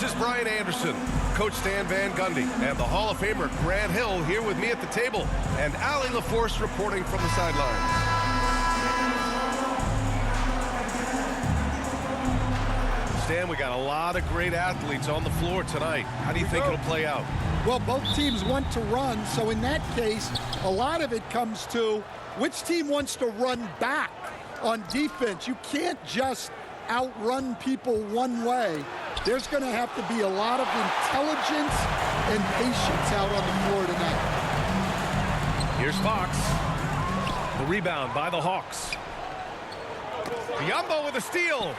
This is Brian Anderson, Coach Stan Van Gundy, and the Hall of Famer Grant Hill here with me at the table, and Allie LaForce reporting from the sideline. Stan, we got a lot of great athletes on the floor tonight. How do you think it'll play out? Well, both teams want to run, so in that case, a lot of it comes to which team wants to run back on defense. You can't just outrun people one way. There's going to have to be a lot of intelligence and patience out on the floor tonight. Here's Fox. The rebound by the Hawks. Biyombo with a steal.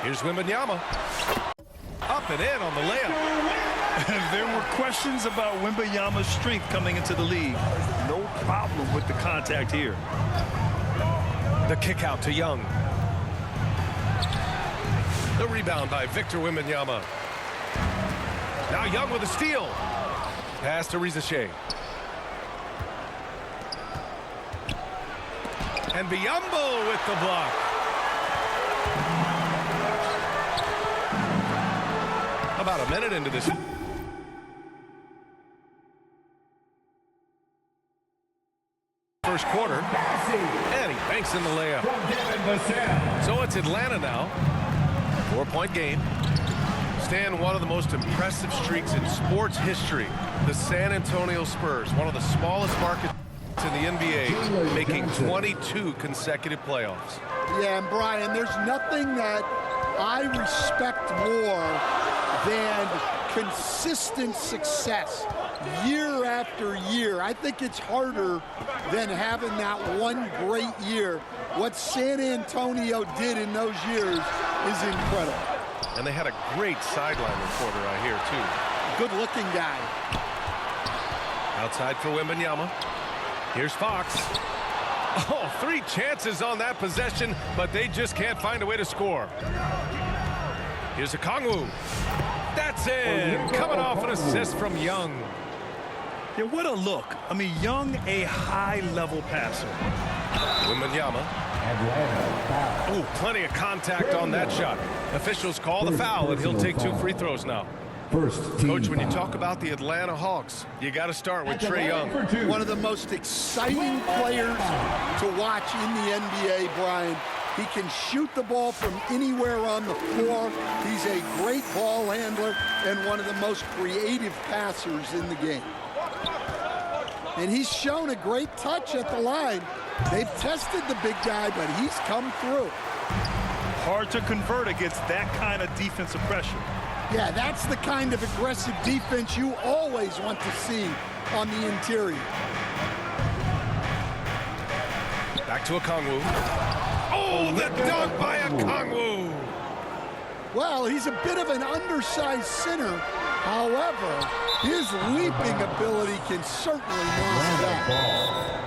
Here's Wembanyama. Up and in on the layup. There were questions about Wembanyama's strength coming into the league. No problem with the contact here. The kick out to Young. The rebound by Victor Wembanyama. Now Young with a steal. Pass to Rizache. And Biyombo with the block. About a minute into this first quarter, and he banks in the layup. So it's Atlanta now. 4-point game. Stan, one of the most impressive streaks in sports history. The San Antonio Spurs, one of the smallest markets in the NBA, making 22 consecutive playoffs. Yeah, and Brian, there's nothing that I respect more than consistent success year after year. I think it's harder than having that one great year. What San Antonio did in those years is incredible. And they had a great sideline reporter, I hear, too. Good-looking guy. Outside for Wembanyama. Here's Fox. Oh, 3 chances on that possession, but they just can't find a way to score. Here's Okongwu. That's in. Coming off an assist from Young. Yeah, what a look. I mean, Young, a high-level passer. Wembanyama. Oh, plenty of contact on that shot. Officials call the foul, and he'll take 2 free throws now. Coach, when you talk about the Atlanta Hawks, you got to start with Trae Young. One of the most exciting players to watch in the NBA, Brian. He can shoot the ball from anywhere on the floor. He's a great ball handler and one of the most creative passers in the game. And he's shown a great touch at the line. They've tested the big guy, but he's come through. Hard to convert against that kind of defensive pressure. Yeah, that's the kind of aggressive defense you always want to see on the interior. Back to Okongwu. Oh, the dunk by Okongwu. Well, he's a bit of an undersized center. However, his leaping ability can certainly mask that.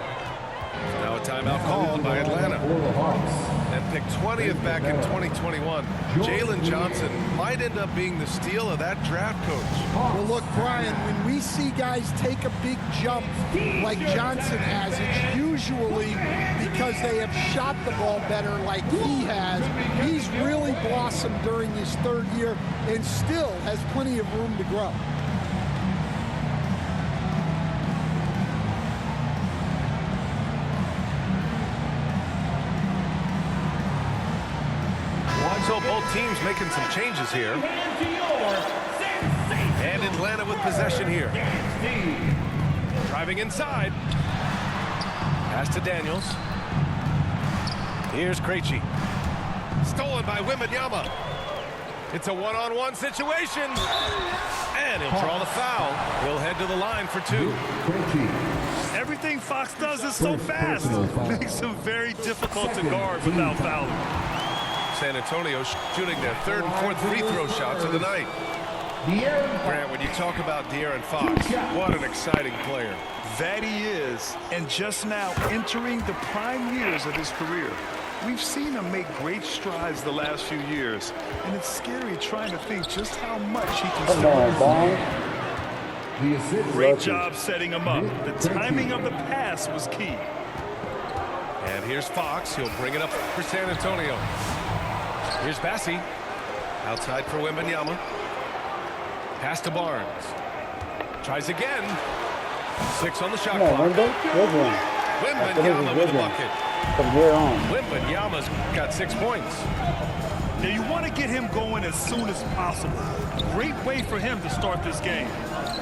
Now a timeout called by Atlanta. And picked 20th back in 2021. Jalen Johnson might end up being the steal of that draft, Coach. Well, look, Brian, when we see guys take a big jump like Johnson has, it's usually because they have shot the ball better like he has. He's really blossomed during his 3rd year and still has plenty of room to grow. So both teams making some changes here. And Atlanta with possession here. Driving inside. Pass to Daniels. Here's Krejci. Stolen by Wembanyama. It's a one-on-one situation. And he'll draw the foul. He'll head to the line for 2. Everything Fox does is so fast. Makes him very difficult to guard without fouling. San Antonio shooting their 3rd and 4th free throw shots of the night. Grant, when you talk about De'Aaron Fox, what an exciting player. That he is, and just now entering the prime years of his career. We've seen him make great strides the last few years, and it's scary trying to think just how much he can still do. Great job setting him up. The timing of the pass was key. And here's Fox. He'll bring it up for San Antonio. Here's Bassi. Outside for Wembanyama. Pass to Barnes. Tries again. 6 on the shot Come on, clock. Wimby. Good one. Wembanyama with a bucket. From here on. Wembanyama's got 6 points. Now you want to get him going as soon as possible. Great way for him to start this game.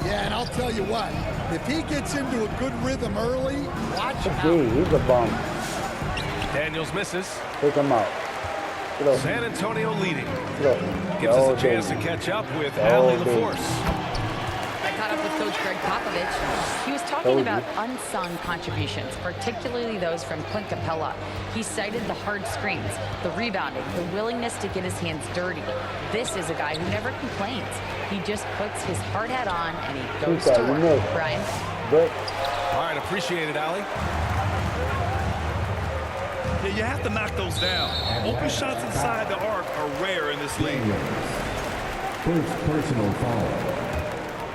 Yeah, and I'll tell you what, if he gets into a good rhythm early, watch him Gee, out. he's a bum. Daniels misses. Take him out. Get up. San Antonio leading. Get up. Gives us Oh, a chance to baby. catch up with Oh, Allie baby. LaForce. I caught up with Coach Greg Popovich. He was talking Told you. about unsung contributions, particularly those from Clint Capella. He cited the hard screens, the rebounding, the willingness to get his hands dirty. This is a guy who never complains. He just puts his hard hat on and he goes Okay, to you work. know. Brian? But All right, appreciate it, Allie. Yeah, you have to knock those down. Open shots inside the arc are rare in this league. First personal foul.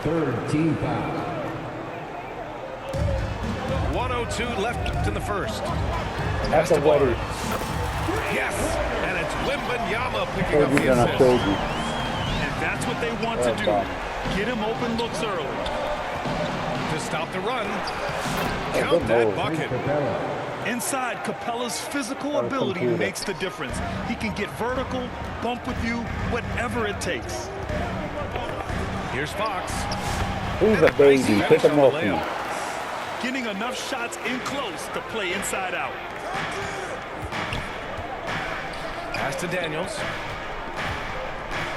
Third team foul. 1:02 left in the first. that's Pass a to what Barnes. Yes, and it's Wembanyama picking told up you the and I assist. told you. And that's what they want to do. Get him open looks early. To stop the run. good Count that move. bucket. Capella. Inside, Capella's physical Our ability computer. makes the difference. He can get vertical, bump with you, whatever it takes. Here's Fox. He's a Nice baby. finish Pick him on the up. layup. Getting enough shots in close to play inside out. Pass to Daniels.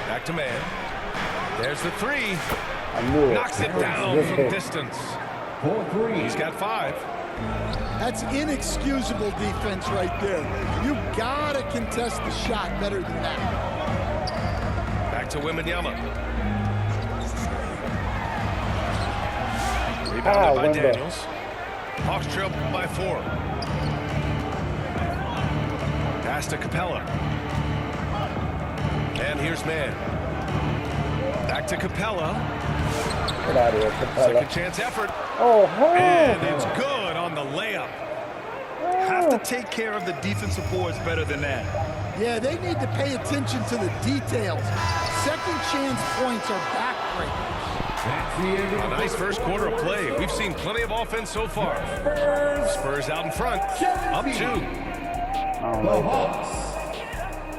Back to man. There's the 3. I knew it. Knocks it down Good from hit. distance. 4-3. He's got 5. That's inexcusable defense right there. You gotta contest the shot better than that. Back to Wembanyama. Rebounded by Wemba. Daniels. Hawks trail by 4. Pass to Capella. And here's man. Back to Capella. Get out of here, Capella. Second chance effort. Oh, And hell. it's good on the layup. Have to take care of the defensive boards better than that. Yeah, they need to pay attention to the details. Second chance points are backbreakers. That's the end of A the nice first quarter of play. We've seen plenty of offense so far. Spurs out in front. Up 2. I don't The like that. Hawks.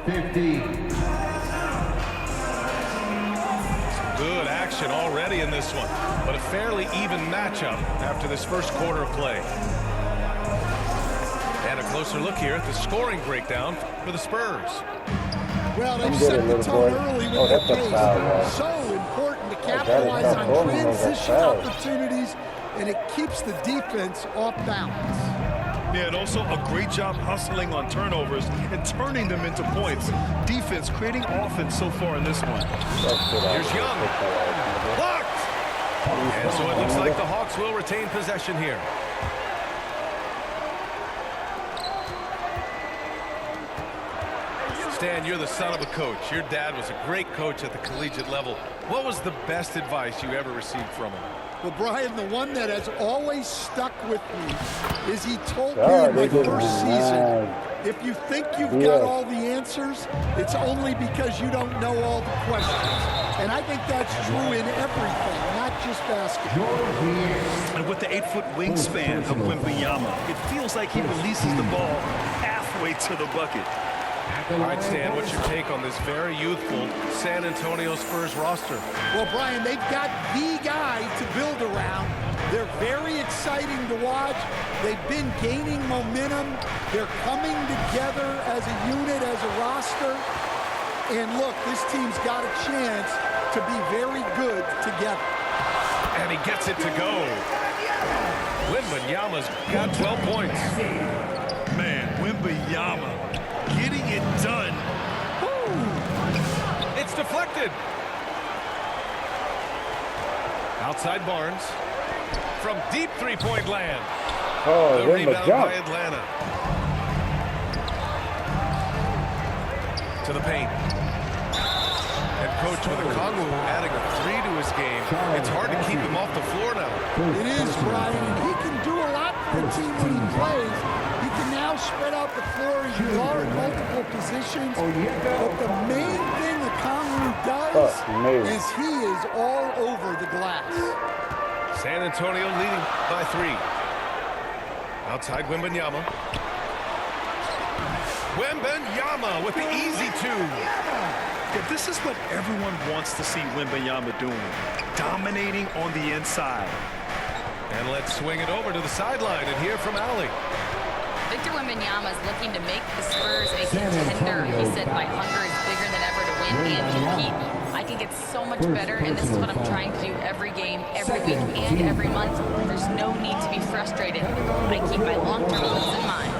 50. Good action already in this one, but a fairly even matchup after this first quarter of play. And a closer look here at the scoring breakdown for the Spurs. Well, they've Come get set it, the little tone boy. early with Oh, their that's a pace. foul, right? So important to that is capitalize not on going, that's a transition foul. opportunities, and it keeps the defense off balance. Yeah, and also a great job hustling on turnovers and turning them into points. Defense creating offense so far in this one. Here's Young. Blocked! And so it looks like the Hawks will retain possession here. Stan, you're the son of a coach. Your dad was a great coach at the collegiate level. What was the best advice you ever received from him? Well, Brian, the one that has always stuck with me is he told me Oh, in my they did first nice. season, if you think you've Yeah. got all the answers, it's only because you don't know all the questions. And I think that's true in everything, not just basketball. And with the 8-foot wingspan of Wembanyama, it feels like he releases the ball halfway to the bucket. All right, Stan, what's your take on this very youthful San Antonio Spurs roster? Well, Brian, they've got the guy to build around. They're very exciting to watch. They've been gaining momentum. They're coming together as a unit, as a roster. And look, this team's got a chance to be very good together. And he gets it to go. Wembanyama's got 12 points. Man, Wembanyama getting it done. It's deflected. Outside Barnes. From deep three-point land. Oh, The Wimba rebound jump. by Atlanta. To the paint. And Coach with Okongwu adding a 3 to his game. It's hard to keep him off the floor now. It is, Brian, and he can do a lot for the team when he plays. He can now spread out the floor. He can guard multiple positions. But the main thing Kongwu does Oh, amazing. is he is all over the glass. San Antonio leading by 3. Outside Wembanyama. Wembanyama with the easy 2. Yeah, this is what everyone wants to see Wembanyama doing. Dominating on the inside. And let's swing it over to the sideline and hear from Allie. Victor Wembanyama is looking to make the Spurs a contender. He said, my hunger is bigger than ever to win and compete. I can get so much better, and this is what I'm trying to do every game, every week, and every month. There's no need to be frustrated. I keep my long-term goals in mind.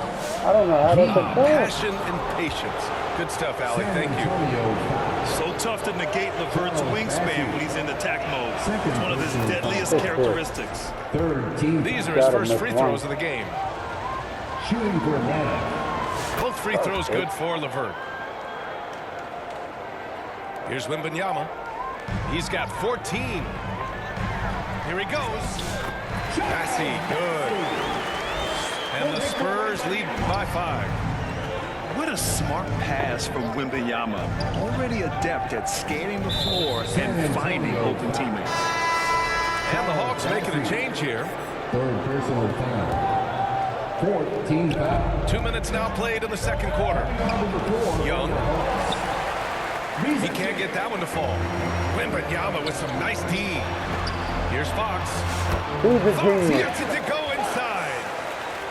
I don't know how to compare. Passion and patience. Good stuff, Allie. Thank you. So tough to negate LeVert's wingspan when he's in attack mode. It's one of his deadliest characteristics. Third team. These are his first free throws of the game. Shooting for Atlanta. Both free throws good for LeVert. Here's Wembanyama. He's got 14. Here he goes. Massey, good. And the Spurs lead by 5. What a smart pass from Wembanyama. Already adept at scanning the floor and finding open teammates. And the Hawks making a change here. Third personal foul. Fourth team foul. 2 minutes now played in the second quarter. Young. He can't get that one to fall. Wembanyama with some nice D. Here's Fox. Who's the Fox genius? gets it to go inside.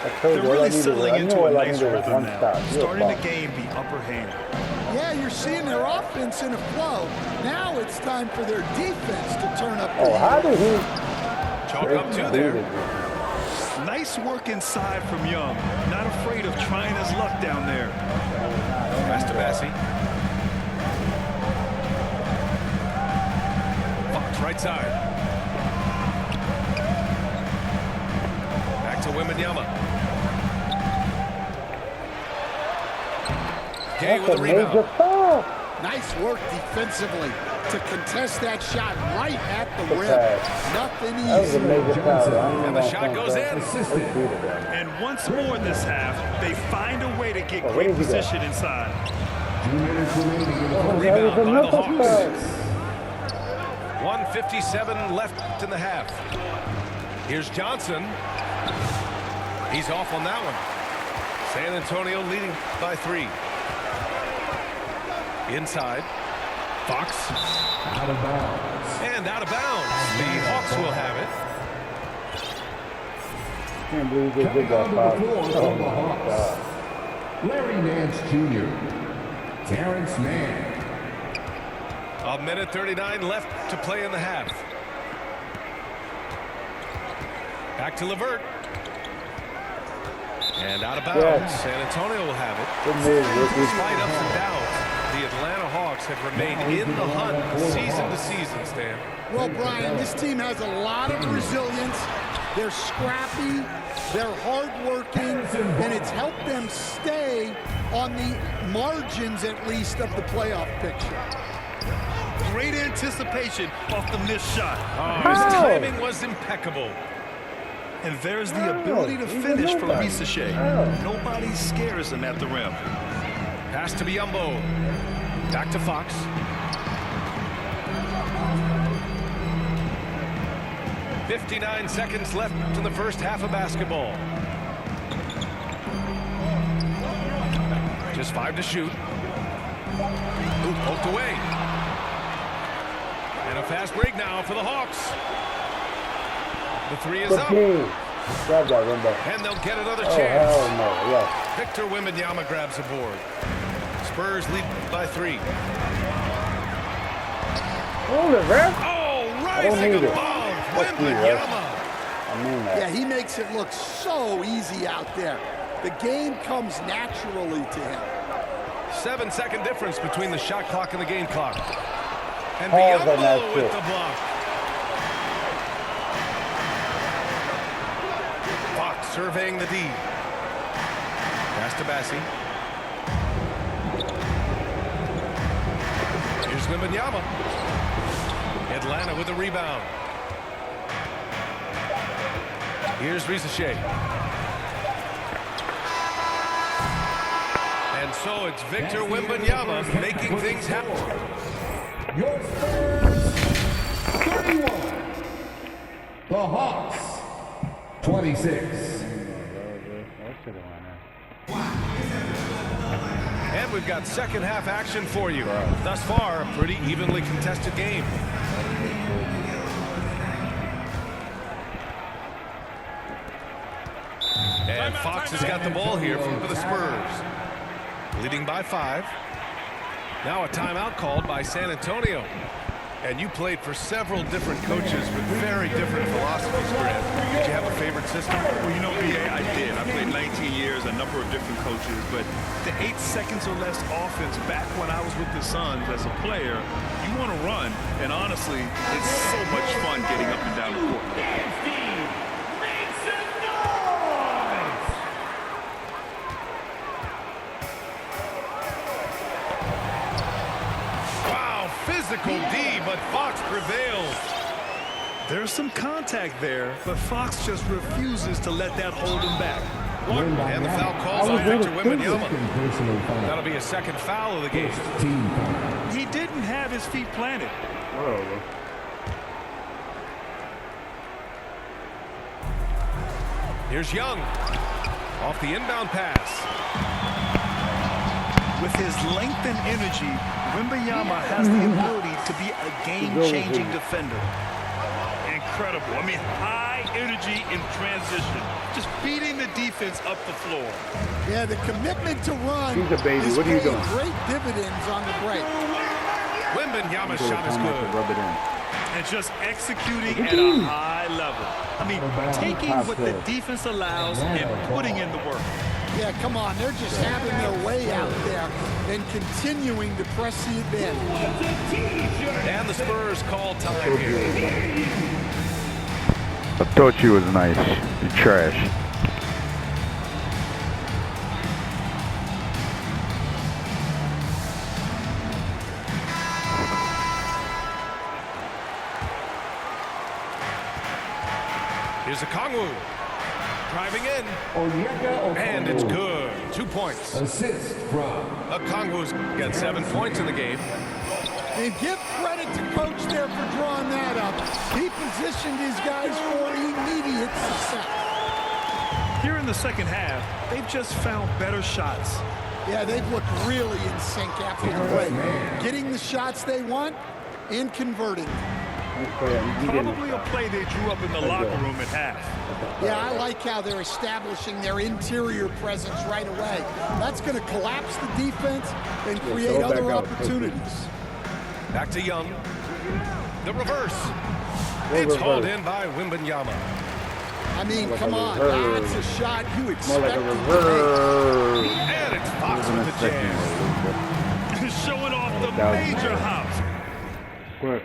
I told They're you all I really needed was, settling I into knew a all I nice needed was rhythm one now, stop. You're starting the fine. game the upper hand. Yeah, you're seeing their offense in a flow. Now it's time for their defense to turn up the Oh, how did he? Chalk up 2 there. Nice work inside from Young. Not afraid of trying his luck down there. Pass to Massey. Fox right side. Back to Wembanyama. Gay with That's a a major rebound. foul. Nice work defensively to contest that shot right at the rim. pass. Nothing That was a easy. major foul. I And the shot goes in. And once more this half, they find a way to get where great did he go? position inside. 2 minutes remaining in the first. Rebound That was by the another Hawks. foul. 1:57 left in the half. Here's Johnson. He's off on that one. San Antonio leading by 3. Inside. Fox. Out of bounds. And out of bounds. The Hawks will have it. Can't believe they Coming did that onto foul. the floor Oh, from the Hawks. Larry Nance Jr. Terrence Mann. 1:39 left to play in the half. Back to LeVert. And out of bounds. Yes. San Antonio will have it. good move, rookie. Despite ups and downs, the Atlanta Hawks have remained in the hunt season to season, Stan. Well, Brian, this team has a lot of resilience. They're scrappy, they're hardworking, and it's helped them stay on the margins, at least, of the playoff picture. Great anticipation off the missed shot. His timing was impeccable. And there's the ability to he's a finish for nobody. Risachet. Oh. Nobody scares him at the rim. Pass to Biyombo. Back to Fox. .59 seconds left in the first half of basketball. Just 5 to shoot. Ooh, poked away. And a fast break now for the Hawks. The 3 is Good up. team. Grab that window. And they'll get another Oh, chance. hell no. Yes. Victor Wembanyama grabs the board. Spurs lead by 3. Hold it, ref. Oh, don't rising need it. above Fuck you, Wembanyama. I mean that. Yeah, he makes it look so easy out there. The game comes naturally to him. 7-second difference between the shot clock and the game clock. And Pause on that Biyombo with shit. the block. Fox surveying the D. Pass to Massey. Here's Wembanyama. Atlanta with the rebound. Here's Risachet. And so it's Victor Wembanyama making things happen. Your Spurs, 31. The Hawks, 26. And we've got second half action for you. Thus far, a pretty evenly contested game. And Fox has got the ball here for the Spurs. Leading by 5. Now a timeout called by San Antonio. And you played for several different coaches with very different philosophies, Grant. Did you have a favorite system? Well, you know, BA, I did. I played 19 years, a number of different coaches, but the 8 seconds or less offense back when I was with the Suns as a player, you want to run, and honestly, it's so much fun getting up and down the court. Physical D, but Fox prevails. There's some contact there, but Fox just refuses to let that hold him back. And the foul calls on Victor Wembanyama. That'll be a second foul of the game. He didn't have his feet planted. Here's Young. Off the inbound pass. With his length and energy, Wembanyama has the ability to be a game-changing defender. Incredible. I mean, high energy in transition. Just beating the defense up the floor. Yeah, the commitment to run He's a baby. is What are you paying doing? great dividends on the break. Wembanyama's shot is good. Rub it in. And just executing at a high level. I mean, taking what the defense allows and putting in the work. Yeah, come on. They're just having their way out there and continuing to press the advantage. And the Spurs call time here. I thought you was nice. You're trash. Here's a Kongwu. Driving in. And it's good. 2 points. Assist from Okongwu's got 7 points in the game. And give credit to Coach there for drawing that up. He positioned his guys for immediate success. Here in the second half, they've just found better shots. Yeah, they've looked really in sync after the break. Getting the shots they want and converting. Probably a play they drew up in the locker room at half. Yeah, I like how they're establishing their interior presence right away. That's going to collapse the defense and create other opportunities. Back to Young. The reverse. It's hauled in by Wembanyama. I mean, come on. That's a shot you expect More like a to reverse. And it's Fox with the jam. Showing off the major hops. Quick.